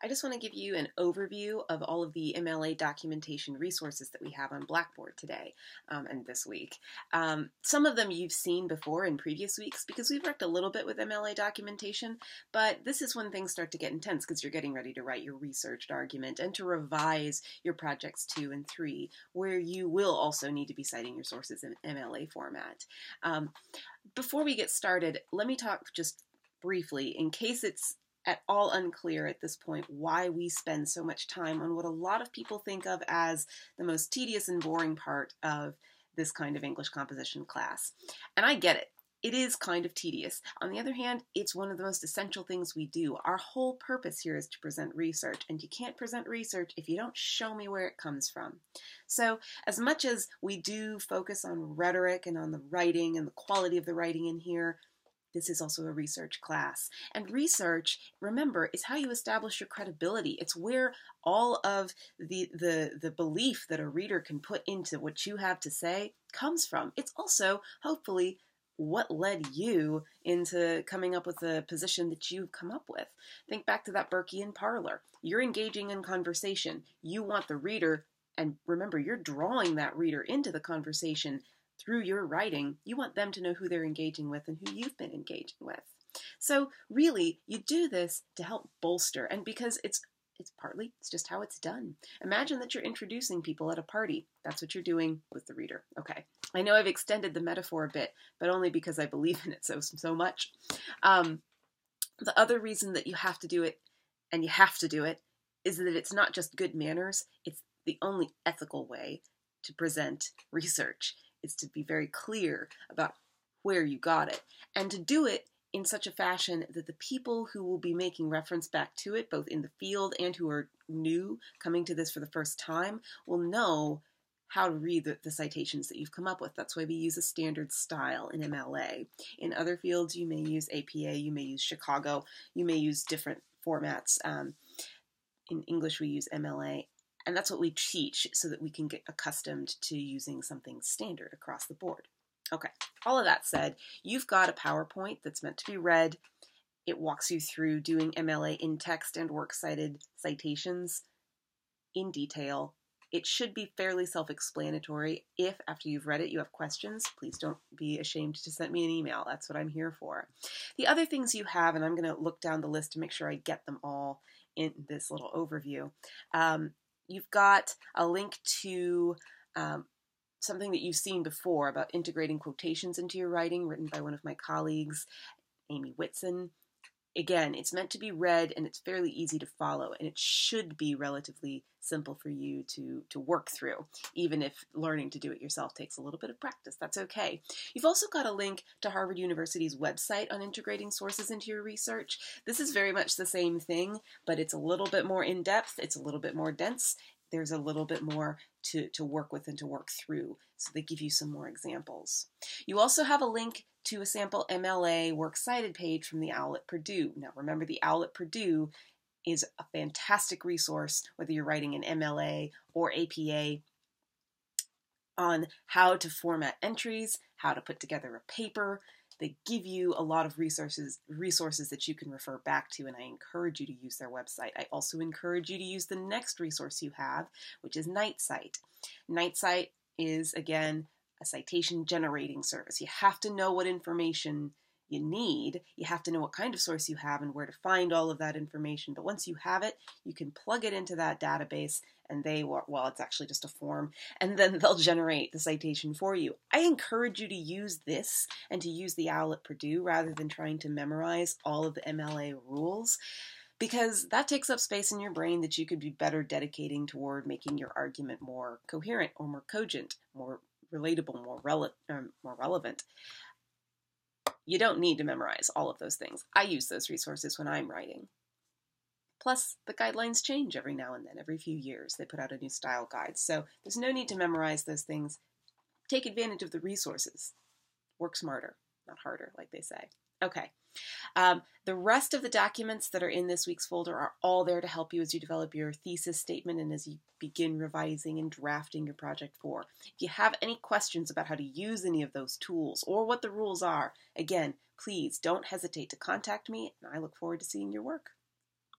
I just want to give you an overview of all of the MLA documentation resources that we have on Blackboard today and this week. Some of them you've seen before in previous weeks because we've worked a little bit with MLA documentation, but this is when things start to get intense because you're getting ready to write your researched argument and to revise your projects 2 and 3, where you will also need to be citing your sources in MLA format. Before we get started, let me talk just briefly, in case it's at all unclear at this point, why we spend so much time on what a lot of people think of as the most tedious and boring part of this kind of English composition class. And I get it. It is kind of tedious. On the other hand, it's one of the most essential things we do. Our whole purpose here is to present research, and you can't present research if you don't show me where it comes from. So as much as we do focus on rhetoric and on the writing and the quality of the writing in here, this is also a research class. And research, remember, is how you establish your credibility. It's where all of the belief that a reader can put into what you have to say comes from. It's also, hopefully, what led you into coming up with the position that you've come up with. Think back to that Burkean parlor. You're engaging in conversation. You want the reader, and remember, you're drawing that reader into the conversation through your writing. You want them to know who they're engaging with and who you've been engaging with. So really, you do this to help bolster, and because it's just how it's done. Imagine that you're introducing people at a party. That's what you're doing with the reader. Okay, I know I've extended the metaphor a bit, but only because I believe in it so much. The other reason that you have to do it, and you have to do it, is that it's not just good manners, it's the only ethical way to present research. Is to be very clear about where you got it, and to do it in such a fashion that the people who will be making reference back to it, both in the field and who are new, coming to this for the first time, will know how to read the citations that you've come up with. That's why we use a standard style in MLA. In other fields, you may use APA, you may use Chicago, you may use different formats. In English, we use MLA. And that's what we teach so that we can get accustomed to using something standard across the board. Okay, all of that said, you've got a PowerPoint that's meant to be read. It walks you through doing MLA in text and works cited citations in detail. It should be fairly self-explanatory. If, after you've read it, you have questions, please don't be ashamed to send me an email. That's what I'm here for. The other things you have, and I'm going to look down the list to make sure I get them all in this little overview. You've got a link to something that you've seen before about integrating quotations into your writing, written by one of my colleagues, Amy Whitson. Again, it's meant to be read, and it's fairly easy to follow, and it should be relatively simple for you to work through, even if learning to do it yourself takes a little bit of practice. That's okay. You've also got a link to Harvard University's website on integrating sources into your research. This is very much the same thing, but it's a little bit more in-depth, it's a little bit more dense, there's a little bit more to work with and to work through, so they give you some more examples. You also have a link to a sample MLA works cited page from the OWL at Purdue. Now remember, the OWL at Purdue is a fantastic resource, whether you're writing an MLA or APA, on how to format entries, how to put together a paper. They give you a lot of resources that you can refer back to, and I encourage you to use their website. I also encourage you to use the next resource you have, which is NightCite. NightCite is, again, a citation generating service. You have to know what information you need. You have to know what kind of source you have and where to find all of that information. But once you have it, you can plug it into that database, and well, it's actually just a form, and then they'll generate the citation for you. I encourage you to use this and to use the OWL at Purdue rather than trying to memorize all of the MLA rules, because that takes up space in your brain that you could be better dedicating toward making your argument more coherent or more cogent, more relatable, more relevant. You don't need to memorize all of those things. I use those resources when I'm writing. Plus, the guidelines change every now and then, every few years. They put out a new style guide, so there's no need to memorize those things. Take advantage of the resources. Work smarter, not harder, like they say. Okay. The rest of the documents that are in this week's folder are all there to help you as you develop your thesis statement and as you begin revising and drafting your project 4. If you have any questions about how to use any of those tools or what the rules are, again, please don't hesitate to contact me, and I look forward to seeing your work.